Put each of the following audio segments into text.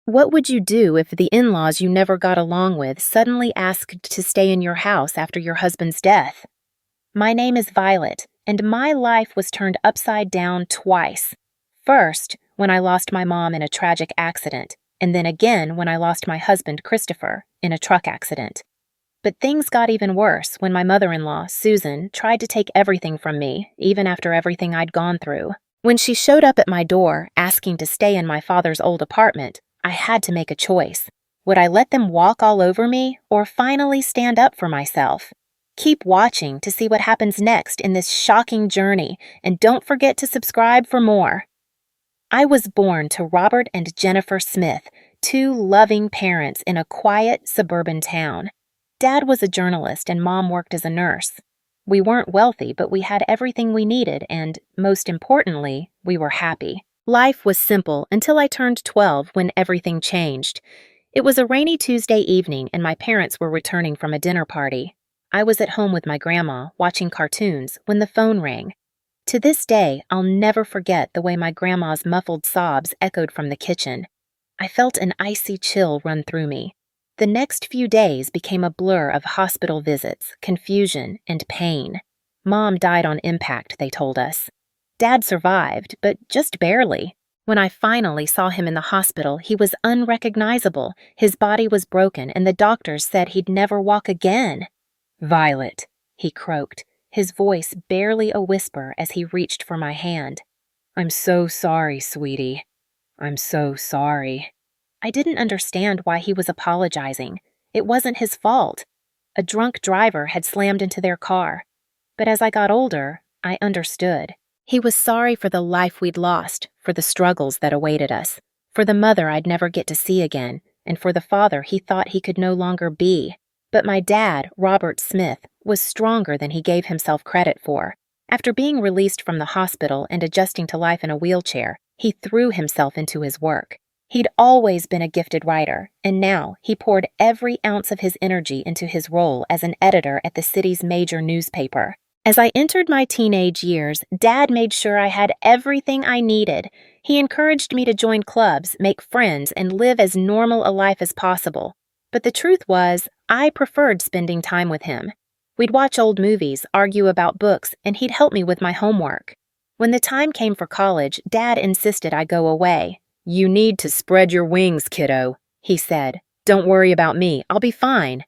What would you do if the in-laws you never got along with suddenly asked to stay in your house after your husband's death? My name is Violet, and my life was turned upside down twice. First, when I lost my mom in a tragic accident, and then again when I lost my husband, Christopher, in a truck accident. But things got even worse when my mother-in-law, Susan, tried to take everything from me, even after everything I'd gone through. When she showed up at my door, asking to stay in my father's old apartment, I had to make a choice. Would I let them walk all over me, or finally stand up for myself? Keep watching to see what happens next in this shocking journey, and don't forget to subscribe for more. I was born to Robert and Jennifer Smith, two loving parents in a quiet suburban town. Dad was a journalist and Mom worked as a nurse. We weren't wealthy, but we had everything we needed and, most importantly, we were happy. Life was simple until I turned 12 when everything changed. It was a rainy Tuesday evening and my parents were returning from a dinner party. I was at home with my grandma, watching cartoons, when the phone rang. To this day, I'll never forget the way my grandma's muffled sobs echoed from the kitchen. I felt an icy chill run through me. The next few days became a blur of hospital visits, confusion, and pain. Mom died on impact, they told us. Dad survived, but just barely. When I finally saw him in the hospital, he was unrecognizable. His body was broken, and the doctors said he'd never walk again. "Violet," he croaked, his voice barely a whisper as he reached for my hand. "I'm so sorry, sweetie. I'm so sorry." I didn't understand why he was apologizing. It wasn't his fault. A drunk driver had slammed into their car. But as I got older, I understood. He was sorry for the life we'd lost, for the struggles that awaited us, for the mother I'd never get to see again, and for the father he thought he could no longer be. But my dad, Robert Smith, was stronger than he gave himself credit for. After being released from the hospital and adjusting to life in a wheelchair, he threw himself into his work. He'd always been a gifted writer, and now he poured every ounce of his energy into his role as an editor at the city's major newspaper. As I entered my teenage years, Dad made sure I had everything I needed. He encouraged me to join clubs, make friends, and live as normal a life as possible. But the truth was, I preferred spending time with him. We'd watch old movies, argue about books, and he'd help me with my homework. When the time came for college, Dad insisted I go away. "You need to spread your wings, kiddo," he said. "Don't worry about me. I'll be fine."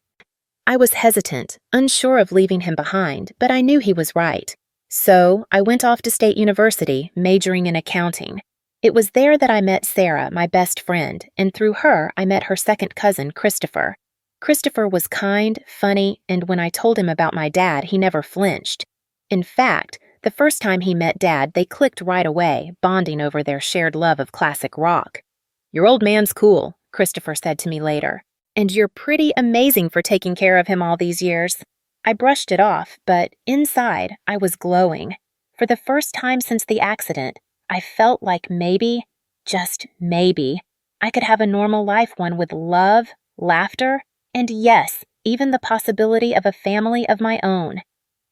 I was hesitant, unsure of leaving him behind, but I knew he was right. So I went off to State University, majoring in accounting. It was there that I met Sarah, my best friend, and through her I met her second cousin, Christopher. Christopher was kind, funny, and when I told him about my dad, he never flinched. In fact, the first time he met Dad, they clicked right away, bonding over their shared love of classic rock. "Your old man's cool," Christopher said to me later. "And you're pretty amazing for taking care of him all these years." I brushed it off, but inside, I was glowing. For the first time since the accident, I felt like maybe, just maybe, I could have a normal life, one with love, laughter, and yes, even the possibility of a family of my own.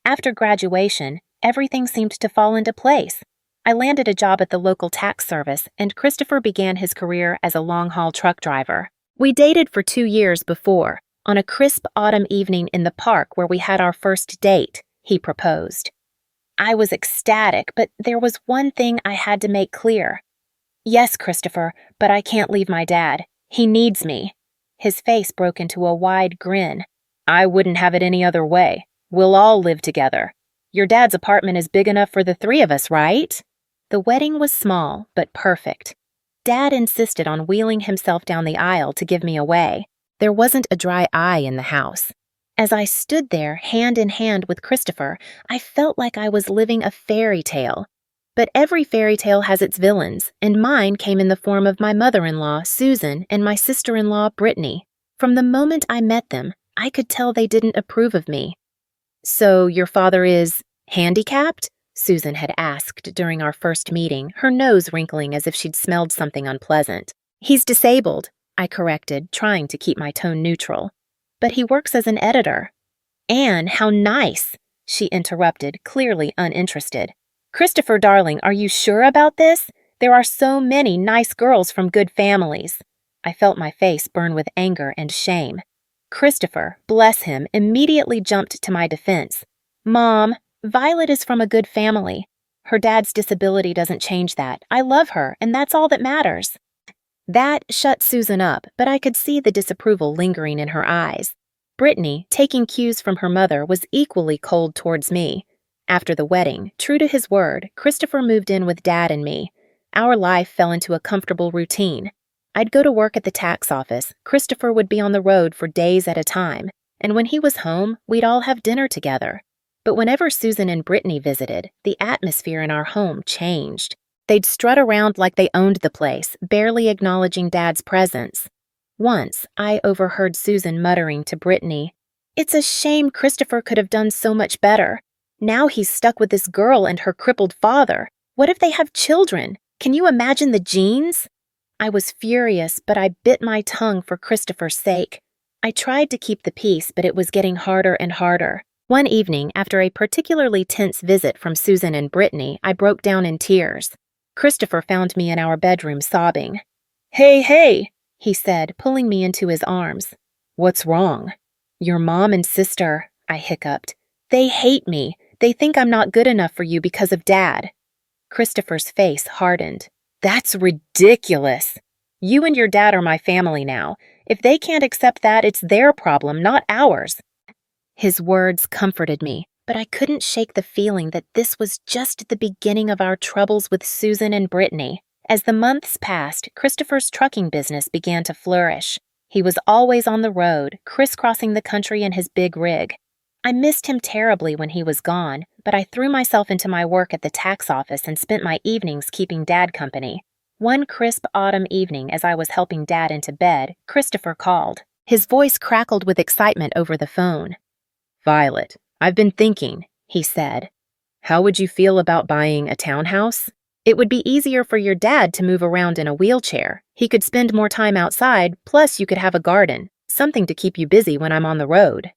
After graduation, everything seemed to fall into place. I landed a job at the local tax service, and Christopher began his career as a long-haul truck driver. We dated for 2 years before. On a crisp autumn evening in the park where we had our first date, he proposed. I was ecstatic, but there was one thing I had to make clear. "Yes, Christopher, but I can't leave my dad. He needs me." His face broke into a wide grin. "I wouldn't have it any other way. We'll all live together. Your dad's apartment is big enough for the 3 of us, right?" The wedding was small, but perfect. Dad insisted on wheeling himself down the aisle to give me away. There wasn't a dry eye in the house. As I stood there, hand in hand with Christopher, I felt like I was living a fairy tale. But every fairy tale has its villains, and mine came in the form of my mother-in-law, Susan, and my sister-in-law, Brittany. From the moment I met them, I could tell they didn't approve of me. "So your father is handicapped?" Susan had asked during our first meeting, her nose wrinkling as if she'd smelled something unpleasant. "He's disabled," I corrected, trying to keep my tone neutral. "But he works as an editor." "Anne, how nice!" she interrupted, clearly uninterested. "Christopher, darling, are you sure about this? There are so many nice girls from good families." I felt my face burn with anger and shame. Christopher, bless him, immediately jumped to my defense. Mom, Violet is from a good family. Her dad's disability doesn't change that. I love her, and that's all that matters. That shut Susan up, but I could see the disapproval lingering in her eyes. Brittany, taking cues from her mother, was equally cold towards me. After the wedding, true to his word, Christopher moved in with Dad and me. Our life fell into a comfortable routine. I'd go to work at the tax office, Christopher would be on the road for days at a time, and when he was home, we'd all have dinner together. But whenever Susan and Brittany visited, the atmosphere in our home changed. They'd strut around like they owned the place, barely acknowledging Dad's presence. Once, I overheard Susan muttering to Brittany, "It's a shame Christopher could have done so much better. Now he's stuck with this girl and her crippled father. What if they have children? Can you imagine the genes?" I was furious, but I bit my tongue for Christopher's sake. I tried to keep the peace, but it was getting harder and harder. One evening, after a particularly tense visit from Susan and Brittany, I broke down in tears. Christopher found me in our bedroom sobbing. Hey, he said, pulling me into his arms. "What's wrong?" "Your mom and sister," I hiccuped. "They hate me. They think I'm not good enough for you because of Dad." Christopher's face hardened. "That's ridiculous. You and your dad are my family now. If they can't accept that, it's their problem, not ours." His words comforted me, but I couldn't shake the feeling that this was just the beginning of our troubles with Susan and Brittany. As the months passed, Christopher's trucking business began to flourish. He was always on the road, crisscrossing the country in his big rig. I missed him terribly when he was gone, but I threw myself into my work at the tax office and spent my evenings keeping Dad company. One crisp autumn evening, as I was helping Dad into bed, Christopher called. His voice crackled with excitement over the phone. "Violet, I've been thinking," he said. "How would you feel about buying a townhouse? It would be easier for your dad to move around in a wheelchair. He could spend more time outside, plus you could have a garden, something to keep you busy when I'm on the road."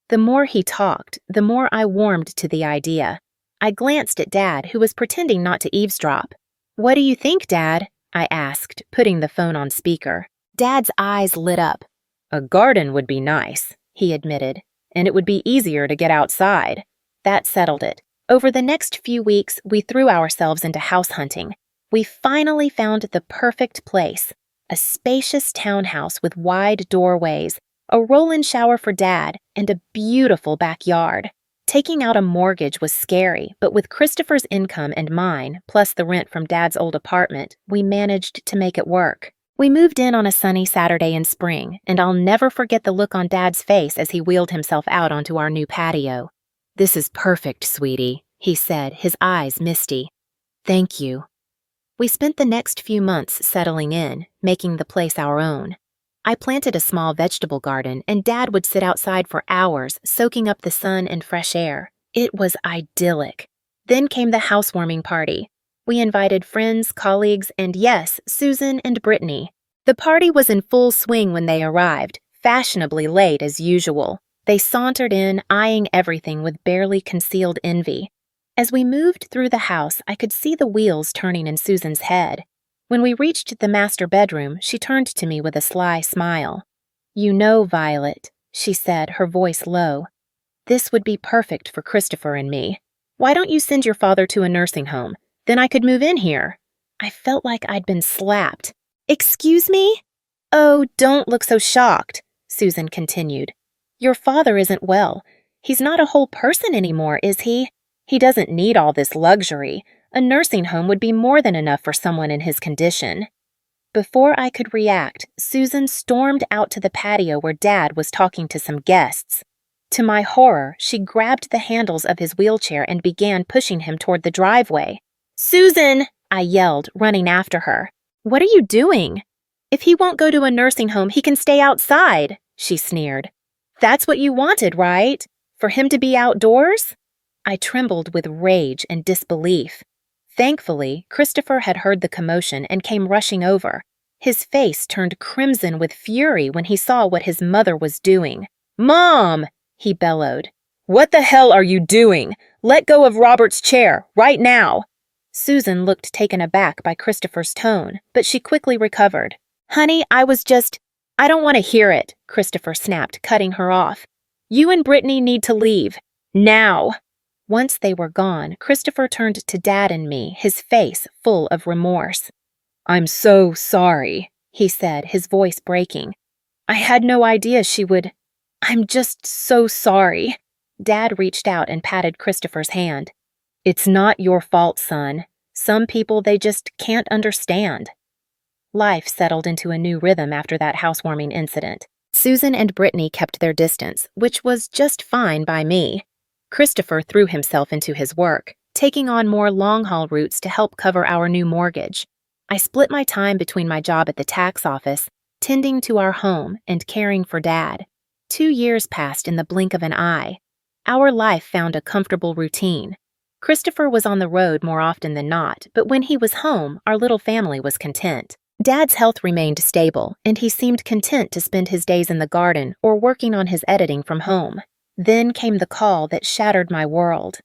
The more he talked, the more I warmed to the idea. I glanced at Dad, who was pretending not to eavesdrop. "What do you think, Dad?" I asked, putting the phone on speaker. Dad's eyes lit up. "A garden would be nice," he admitted, "and it would be easier to get outside." That settled it. Over the next few weeks, we threw ourselves into house hunting. We finally found the perfect place. A spacious townhouse with wide doorways, a roll-in shower for Dad, and a beautiful backyard. Taking out a mortgage was scary, but with Christopher's income and mine, plus the rent from Dad's old apartment, we managed to make it work. We moved in on a sunny Saturday in spring, and I'll never forget the look on Dad's face as he wheeled himself out onto our new patio. "This is perfect, sweetie," he said, his eyes misty. "Thank you." We spent the next few months settling in, making the place our own. I planted a small vegetable garden, and Dad would sit outside for hours, soaking up the sun and fresh air. It was idyllic. Then came the housewarming party. We invited friends, colleagues, and yes, Susan and Brittany. The party was in full swing when they arrived, fashionably late as usual. They sauntered in, eyeing everything with barely concealed envy. As we moved through the house, I could see the wheels turning in Susan's head. When we reached the master bedroom, she turned to me with a sly smile. "You know, Violet," she said, her voice low, "this would be perfect for Christopher and me. Why don't you send your father to a nursing home? Then I could move in here." I felt like I'd been slapped. "Excuse me?" "Oh, don't look so shocked," Susan continued. "Your father isn't well. He's not a whole person anymore, is he? He doesn't need all this luxury. A nursing home would be more than enough for someone in his condition." Before I could react, Susan stormed out to the patio where Dad was talking to some guests. To my horror, she grabbed the handles of his wheelchair and began pushing him toward the driveway. "Susan!" I yelled, running after her. "What are you doing?" "If he won't go to a nursing home, he can stay outside," she sneered. "That's what you wanted, right? For him to be outdoors?" I trembled with rage and disbelief. Thankfully, Christopher had heard the commotion and came rushing over. His face turned crimson with fury when he saw what his mother was doing. "Mom!" he bellowed. "What the hell are you doing? Let go of Robert's chair, right now!" Susan looked taken aback by Christopher's tone, but she quickly recovered. Honey, I don't want to hear it, Christopher snapped, cutting her off. You and Brittany need to leave. Now. Once they were gone, Christopher turned to Dad and me, his face full of remorse. I'm so sorry, he said, his voice breaking. I had no idea she would. I'm just so sorry. Dad reached out and patted Christopher's hand. It's not your fault, son. Some people they just can't understand. Life settled into a new rhythm after that housewarming incident. Susan and Brittany kept their distance, which was just fine by me. Christopher threw himself into his work, taking on more long-haul routes to help cover our new mortgage. I split my time between my job at the tax office, tending to our home, and caring for Dad. 2 years passed in the blink of an eye. Our life found a comfortable routine. Christopher was on the road more often than not, but when he was home, our little family was content. Dad's health remained stable, and he seemed content to spend his days in the garden or working on his editing from home. Then came the call that shattered my world.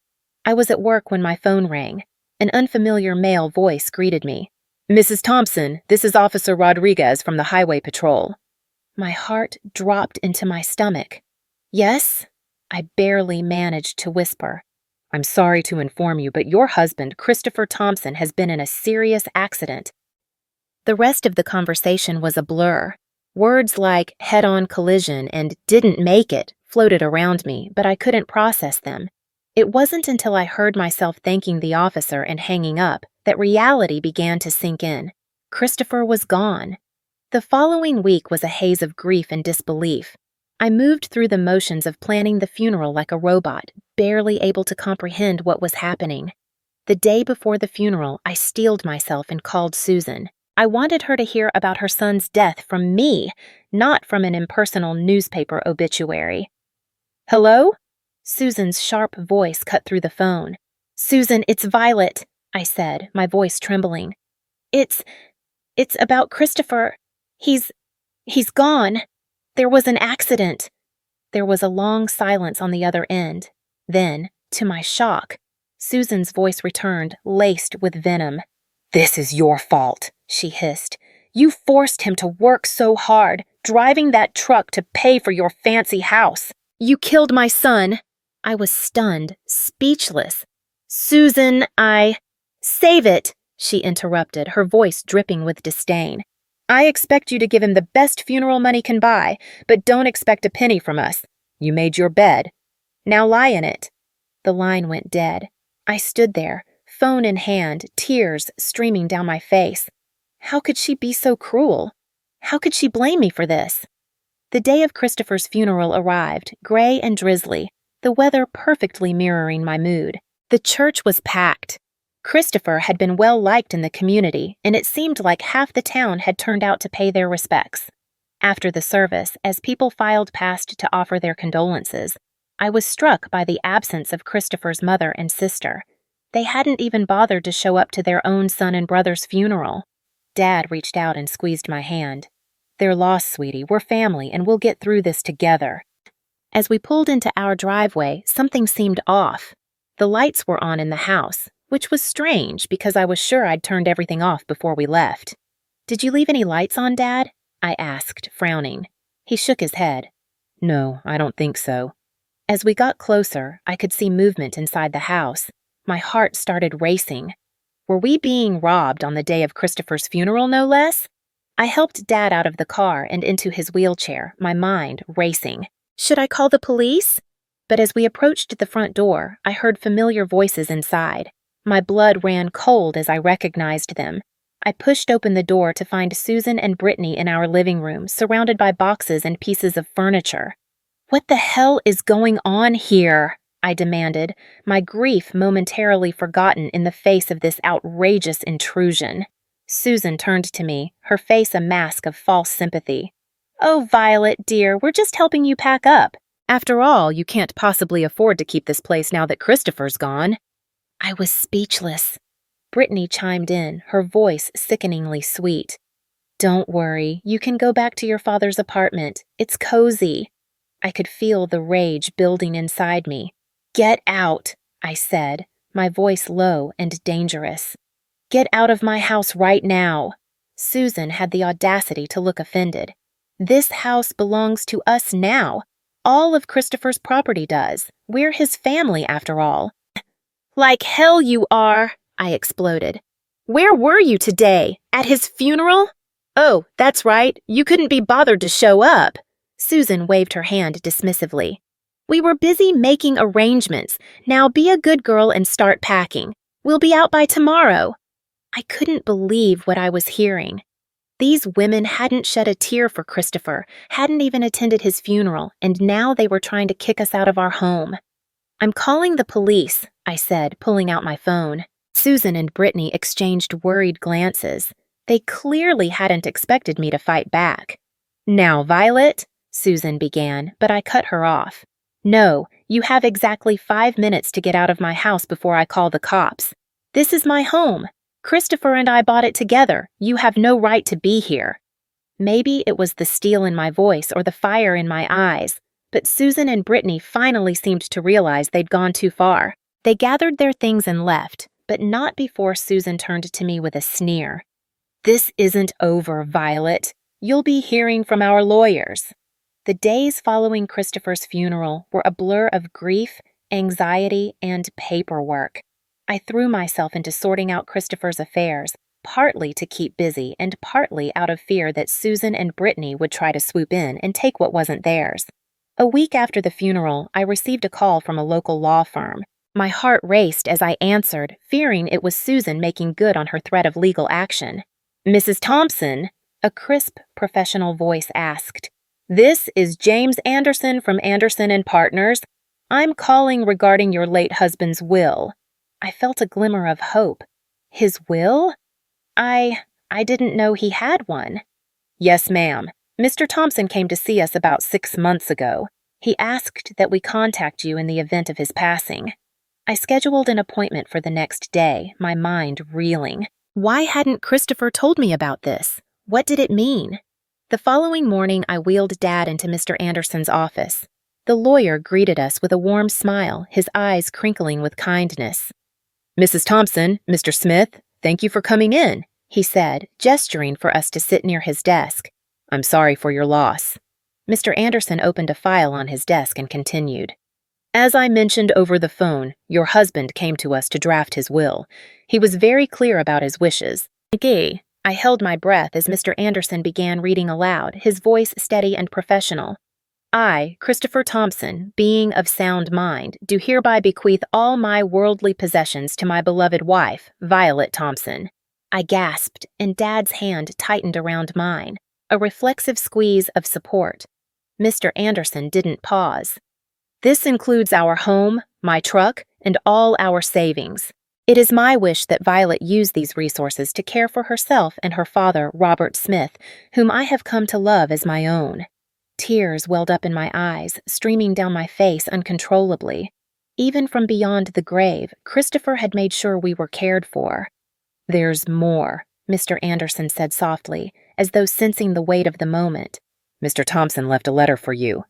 I was at work when my phone rang. An unfamiliar male voice greeted me. Mrs. Thompson, this is Officer Rodriguez from the Highway Patrol. My heart dropped into my stomach. Yes? I barely managed to whisper. I'm sorry to inform you, but your husband, Christopher Thompson, has been in a serious accident. The rest of the conversation was a blur. Words like head-on collision and didn't make it floated around me, but I couldn't process them. It wasn't until I heard myself thanking the officer and hanging up that reality began to sink in. Christopher was gone. The following week was a haze of grief and disbelief. I moved through the motions of planning the funeral like a robot, barely able to comprehend what was happening. The day before the funeral, I steeled myself and called Susan. I wanted her to hear about her son's death from me, not from an impersonal newspaper obituary. Hello? Susan's sharp voice cut through the phone. Susan, it's Violet, I said, my voice trembling. It's about Christopher. He's gone. There was an accident. There was a long silence on the other end. Then, to my shock, Susan's voice returned, laced with venom. This is your fault, she hissed. You forced him to work so hard, driving that truck to pay for your fancy house. You killed my son. I was stunned, speechless. Susan, Save it, she interrupted, her voice dripping with disdain. I expect you to give him the best funeral money can buy, but don't expect a penny from us. You made your bed. Now lie in it. The line went dead. I stood there, phone in hand, tears streaming down my face. How could she be so cruel? How could she blame me for this? The day of Christopher's funeral arrived, gray and drizzly, the weather perfectly mirroring my mood. The church was packed. Christopher had been well liked in the community, and it seemed like half the town had turned out to pay their respects. After the service, as people filed past to offer their condolences, I was struck by the absence of Christopher's mother and sister. They hadn't even bothered to show up to their own son and brother's funeral. Dad reached out and squeezed my hand. They're lost, sweetie. We're family, and we'll get through this together. As we pulled into our driveway, something seemed off. The lights were on in the house, which was strange because I was sure I'd turned everything off before we left. Did you leave any lights on, Dad? I asked, frowning. He shook his head. No, I don't think so. As we got closer, I could see movement inside the house. My heart started racing. Were we being robbed on the day of Christopher's funeral, no less? I helped Dad out of the car and into his wheelchair, my mind racing. Should I call the police? But as we approached the front door, I heard familiar voices inside. My blood ran cold as I recognized them. I pushed open the door to find Susan and Brittany in our living room, surrounded by boxes and pieces of furniture. What the hell is going on here? I demanded, my grief momentarily forgotten in the face of this outrageous intrusion. Susan turned to me, her face a mask of false sympathy. Oh, Violet, dear, we're just helping you pack up. After all, you can't possibly afford to keep this place now that Christopher's gone. I was speechless. Brittany chimed in, her voice sickeningly sweet. Don't worry, you can go back to your father's apartment. It's cozy. I could feel the rage building inside me. Get out, I said, my voice low and dangerous. Get out of my house right now. Susan had the audacity to look offended. This house belongs to us now. All of Christopher's property does. We're his family, after all. Like hell you are, I exploded. Where were you today? At his funeral? Oh, that's right. You couldn't be bothered to show up. Susan waved her hand dismissively. We were busy making arrangements. Now be a good girl and start packing. We'll be out by tomorrow. I couldn't believe what I was hearing. These women hadn't shed a tear for Christopher, hadn't even attended his funeral, and now they were trying to kick us out of our home. I'm calling the police, I said, pulling out my phone. Susan and Brittany exchanged worried glances. They clearly hadn't expected me to fight back. Now, Violet, Susan began, but I cut her off. No, you have exactly 5 minutes to get out of my house before I call the cops. This is my home. Christopher and I bought it together. You have no right to be here. Maybe it was the steel in my voice or the fire in my eyes, but Susan and Brittany finally seemed to realize they'd gone too far. They gathered their things and left, but not before Susan turned to me with a sneer. This isn't over, Violet. You'll be hearing from our lawyers. The days following Christopher's funeral were a blur of grief, anxiety, and paperwork. I threw myself into sorting out Christopher's affairs, partly to keep busy and partly out of fear that Susan and Brittany would try to swoop in and take what wasn't theirs. A week after the funeral, I received a call from a local law firm. My heart raced as I answered, fearing it was Susan making good on her threat of legal action. Mrs. Thompson, a crisp, professional voice asked. This is James Anderson from Anderson and Partners. I'm calling regarding your late husband's will. I felt a glimmer of hope. His will? I didn't know he had one. Yes, ma'am. Mr. Thompson came to see us about 6 months ago. He asked that we contact you in the event of his passing. I scheduled an appointment for the next day, my mind reeling. Why hadn't Christopher told me about this? What did it mean? The following morning, I wheeled Dad into Mr. Anderson's office. The lawyer greeted us with a warm smile, his eyes crinkling with kindness. Mrs. Thompson, Mr. Smith, thank you for coming in, he said, gesturing for us to sit near his desk. I'm sorry for your loss. Mr. Anderson opened a file on his desk and continued. As I mentioned over the phone, your husband came to us to draft his will. He was very clear about his wishes. I held my breath as Mr. Anderson began reading aloud, his voice steady and professional. I, Christopher Thompson, being of sound mind, do hereby bequeath all my worldly possessions to my beloved wife, Violet Thompson. I gasped, and Dad's hand tightened around mine, a reflexive squeeze of support. Mr. Anderson didn't pause. This includes our home, my truck, and all our savings. It is my wish that Violet use these resources to care for herself and her father, Robert Smith, whom I have come to love as my own. Tears welled up in my eyes, streaming down my face uncontrollably. Even from beyond the grave, Christopher had made sure we were cared for. There's more, Mr. Anderson said softly, as though sensing the weight of the moment. Mr. Thompson left a letter for you.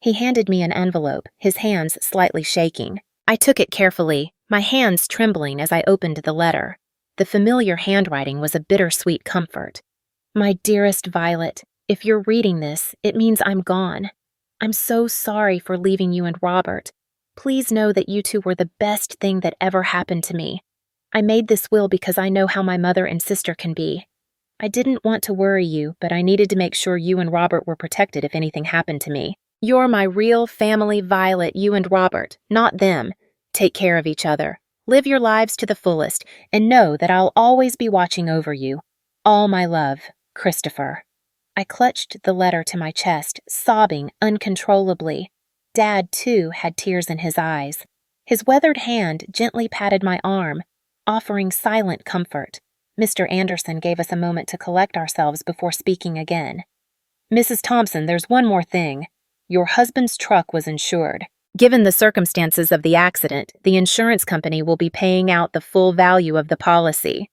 He handed me an envelope, his hands slightly shaking. I took it carefully, my hands trembling as I opened the letter. The familiar handwriting was a bittersweet comfort. My dearest Violet, if you're reading this, it means I'm gone. I'm so sorry for leaving you and Robert. Please know that you two were the best thing that ever happened to me. I made this will because I know how my mother and sister can be. I didn't want to worry you, but I needed to make sure you and Robert were protected if anything happened to me. You're my real family, Violet, you and Robert, not them. Take care of each other. Live your lives to the fullest, and know that I'll always be watching over you. All my love, Christopher. I clutched the letter to my chest, sobbing uncontrollably. Dad, too, had tears in his eyes. His weathered hand gently patted my arm, offering silent comfort. Mr. Anderson gave us a moment to collect ourselves before speaking again. Mrs. Thompson, there's one more thing. Your husband's truck was insured. Given the circumstances of the accident, the insurance company will be paying out the full value of the policy.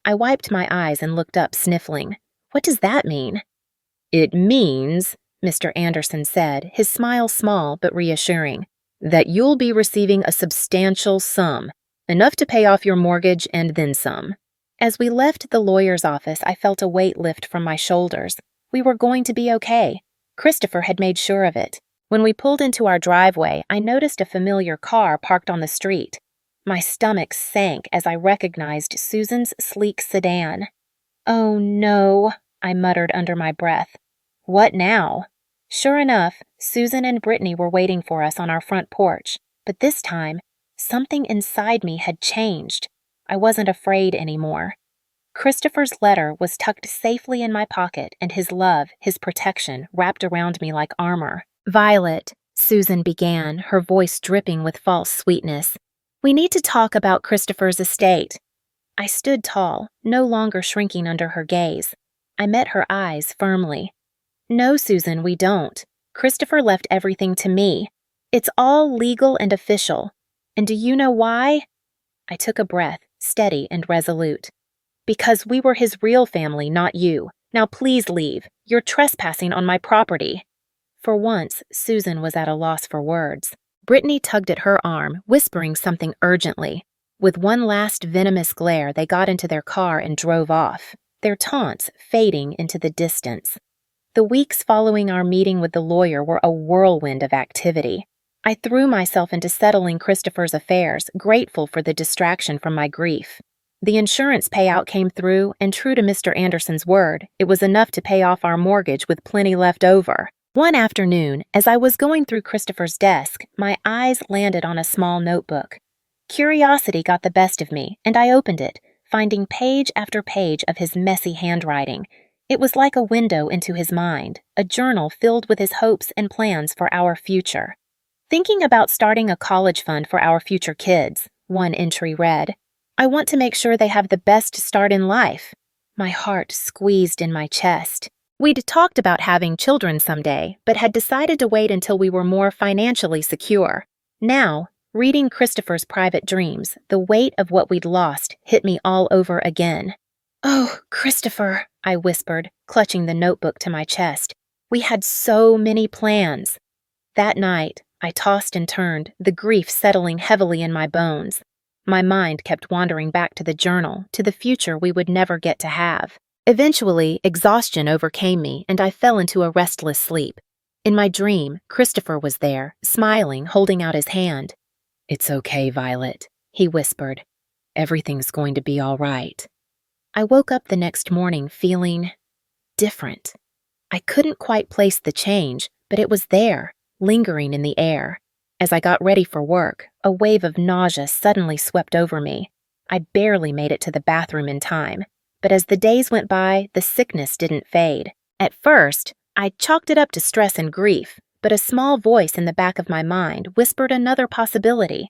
I wiped my eyes and looked up, sniffling. What does that mean? It means, Mr. Anderson said, his smile small but reassuring, that you'll be receiving a substantial sum, enough to pay off your mortgage and then some. As we left the lawyer's office, I felt a weight lift from my shoulders. We were going to be okay. Christopher had made sure of it. When we pulled into our driveway, I noticed a familiar car parked on the street. My stomach sank as I recognized Susan's sleek sedan. "Oh no," I muttered under my breath. "What now?" Sure enough, Susan and Brittany were waiting for us on our front porch, but this time, something inside me had changed. I wasn't afraid anymore. Christopher's letter was tucked safely in my pocket, and his love, his protection, wrapped around me like armor. "Violet," Susan began, her voice dripping with false sweetness, "we need to talk about Christopher's estate." I stood tall, no longer shrinking under her gaze. I met her eyes firmly. "No, Susan, we don't. Christopher left everything to me. It's all legal and official. And do you know why?" I took a breath, steady and resolute. "Because we were his real family, not you. Now please leave. You're trespassing on my property." For once, Susan was at a loss for words. Brittany tugged at her arm, whispering something urgently. With one last venomous glare, they got into their car and drove off, their taunts fading into the distance. The weeks following our meeting with the lawyer were a whirlwind of activity. I threw myself into settling Christopher's affairs, grateful for the distraction from my grief. The insurance payout came through, and true to Mr. Anderson's word, it was enough to pay off our mortgage with plenty left over. One afternoon, as I was going through Christopher's desk, my eyes landed on a small notebook. Curiosity got the best of me, and I opened it, finding page after page of his messy handwriting. It was like a window into his mind, a journal filled with his hopes and plans for our future. "Thinking about starting a college fund for our future kids," one entry read. "I want to make sure they have the best start in life." My heart squeezed in my chest. We'd talked about having children someday, but had decided to wait until we were more financially secure. Now, reading Christopher's private dreams, the weight of what we'd lost hit me all over again. "Oh, Christopher," I whispered, clutching the notebook to my chest. "We had so many plans." That night, I tossed and turned, the grief settling heavily in my bones. My mind kept wandering back to the journal, to the future we would never get to have. Eventually, exhaustion overcame me, and I fell into a restless sleep. In my dream, Christopher was there, smiling, holding out his hand. "It's okay, Violet," he whispered. "Everything's going to be all right." I woke up the next morning feeling different. I couldn't quite place the change, but it was there, lingering in the air. As I got ready for work, a wave of nausea suddenly swept over me. I barely made it to the bathroom in time. But as the days went by, the sickness didn't fade. At first, I chalked it up to stress and grief, but a small voice in the back of my mind whispered another possibility.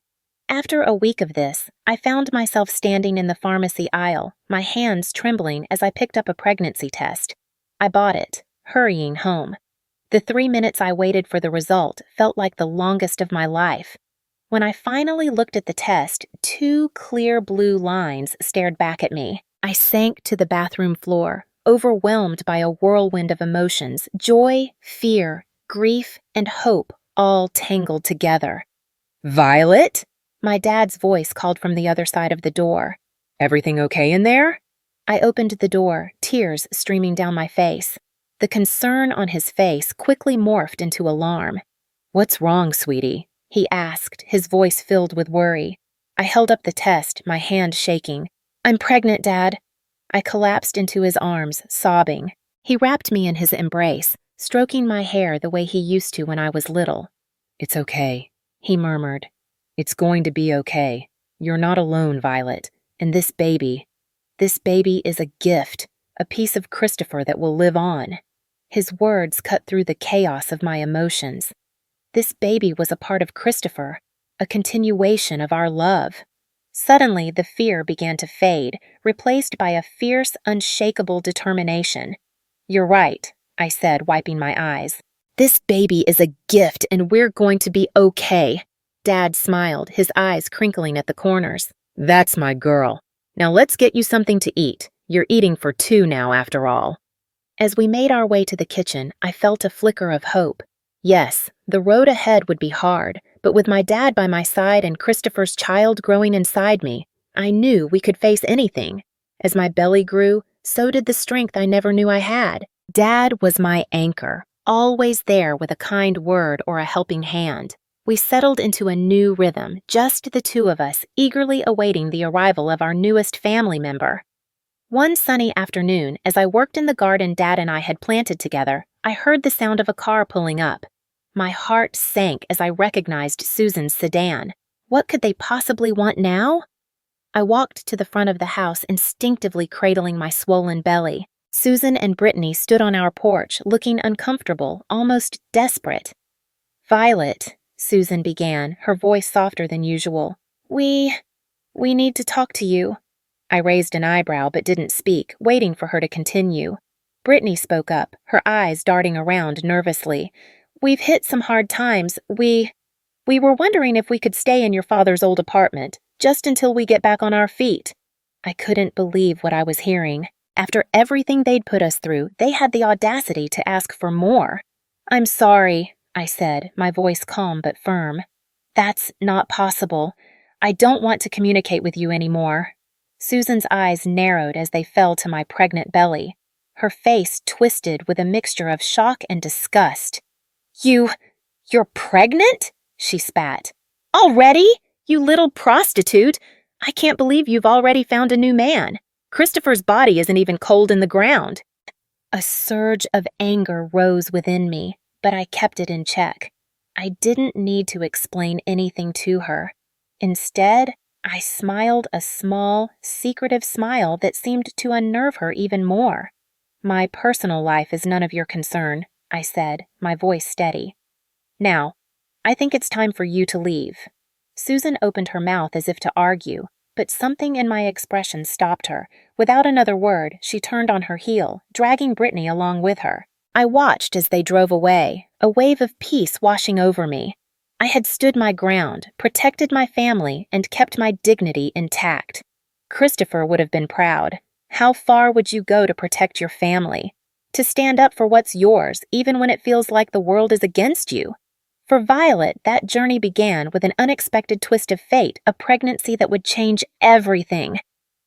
After a week of this, I found myself standing in the pharmacy aisle, my hands trembling as I picked up a pregnancy test. I bought it, hurrying home. The 3 minutes I waited for the result felt like the longest of my life. When I finally looked at the test, 2 clear blue lines stared back at me. I sank to the bathroom floor, overwhelmed by a whirlwind of emotions, joy, fear, grief, and hope, all tangled together. "Violet?" My dad's voice called from the other side of the door. "Everything okay in there?" I opened the door, tears streaming down my face. The concern on his face quickly morphed into alarm. "What's wrong, sweetie?" he asked, his voice filled with worry. I held up the test, my hand shaking. "I'm pregnant, Dad." I collapsed into his arms, sobbing. He wrapped me in his embrace, stroking my hair the way he used to when I was little. "It's okay," he murmured. "It's going to be okay. You're not alone, Violet. And this baby is a gift, a piece of Christopher that will live on." His words cut through the chaos of my emotions. This baby was a part of Christopher, a continuation of our love. Suddenly, the fear began to fade, replaced by a fierce, unshakable determination. "You're right," I said, wiping my eyes. "This baby is a gift, and we're going to be okay." Dad smiled, his eyes crinkling at the corners. "That's my girl. Now let's get you something to eat. You're eating for 2 now, after all." As we made our way to the kitchen, I felt a flicker of hope. Yes, the road ahead would be hard, but with my dad by my side and Christopher's child growing inside me, I knew we could face anything. As my belly grew, so did the strength I never knew I had. Dad was my anchor, always there with a kind word or a helping hand. We settled into a new rhythm, just the two of us, eagerly awaiting the arrival of our newest family member. One sunny afternoon, as I worked in the garden Dad and I had planted together, I heard the sound of a car pulling up. My heart sank as I recognized Susan's sedan. What could they possibly want now? I walked to the front of the house, instinctively cradling my swollen belly. Susan and Brittany stood on our porch, looking uncomfortable, almost desperate. "Violet," Susan began, her voice softer than usual. We need to talk to you." I raised an eyebrow but didn't speak, waiting for her to continue. Brittany spoke up, her eyes darting around nervously. "We've hit some hard times. We were wondering if we could stay in your father's old apartment, just until we get back on our feet." I couldn't believe what I was hearing. After everything they'd put us through, they had the audacity to ask for more. "I'm sorry," I said, my voice calm but firm. "That's not possible. I don't want to communicate with you anymore." Susan's eyes narrowed as they fell to my pregnant belly. Her face twisted with a mixture of shock and disgust. You're pregnant?" she spat. "Already? You little prostitute! I can't believe you've already found a new man. Christopher's body isn't even cold in the ground." A surge of anger rose within me, but I kept it in check. I didn't need to explain anything to her. Instead, I smiled a small, secretive smile that seemed to unnerve her even more. "My personal life is none of your concern," I said, my voice steady. "Now, I think it's time for you to leave." Susan opened her mouth as if to argue, but something in my expression stopped her. Without another word, she turned on her heel, dragging Brittany along with her. I watched as they drove away, a wave of peace washing over me. I had stood my ground, protected my family, and kept my dignity intact. Christopher would have been proud. How far would you go to protect your family? To stand up for what's yours, even when it feels like the world is against you? For Violet, that journey began with an unexpected twist of fate, a pregnancy that would change everything.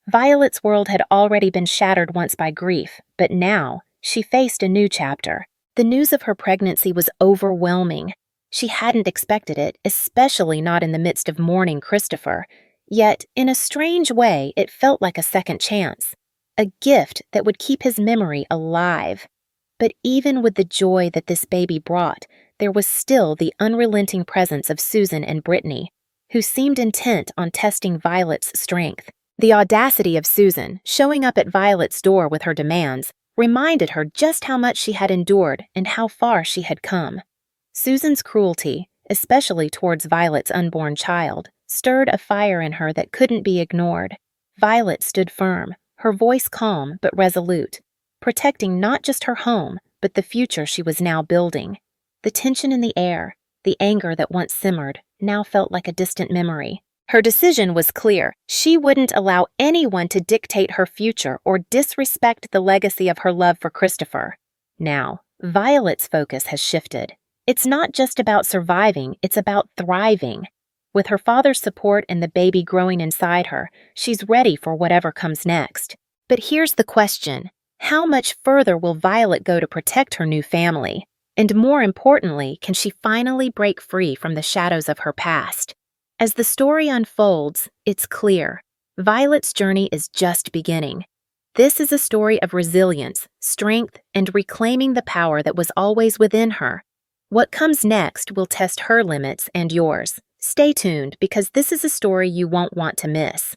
Violet's world had already been shattered once by grief, but now she faced a new chapter. The news of her pregnancy was overwhelming. She hadn't expected it, especially not in the midst of mourning Christopher. Yet, in a strange way, it felt like a second chance, a gift that would keep his memory alive. But even with the joy that this baby brought, there was still the unrelenting presence of Susan and Brittany, who seemed intent on testing Violet's strength. The audacity of Susan, showing up at Violet's door with her demands, reminded her just how much she had endured and how far she had come. Susan's cruelty, especially towards Violet's unborn child, stirred a fire in her that couldn't be ignored. Violet stood firm, her voice calm but resolute, protecting not just her home, but the future she was now building. The tension in the air, the anger that once simmered, now felt like a distant memory. Her decision was clear. She wouldn't allow anyone to dictate her future or disrespect the legacy of her love for Christopher. Now, Violet's focus has shifted. It's not just about surviving, it's about thriving. With her father's support and the baby growing inside her, she's ready for whatever comes next. But here's the question. How much further will Violet go to protect her new family? And more importantly, can she finally break free from the shadows of her past? As the story unfolds, it's clear. Violet's journey is just beginning. This is a story of resilience, strength, and reclaiming the power that was always within her. What comes next will test her limits and yours. Stay tuned because this is a story you won't want to miss.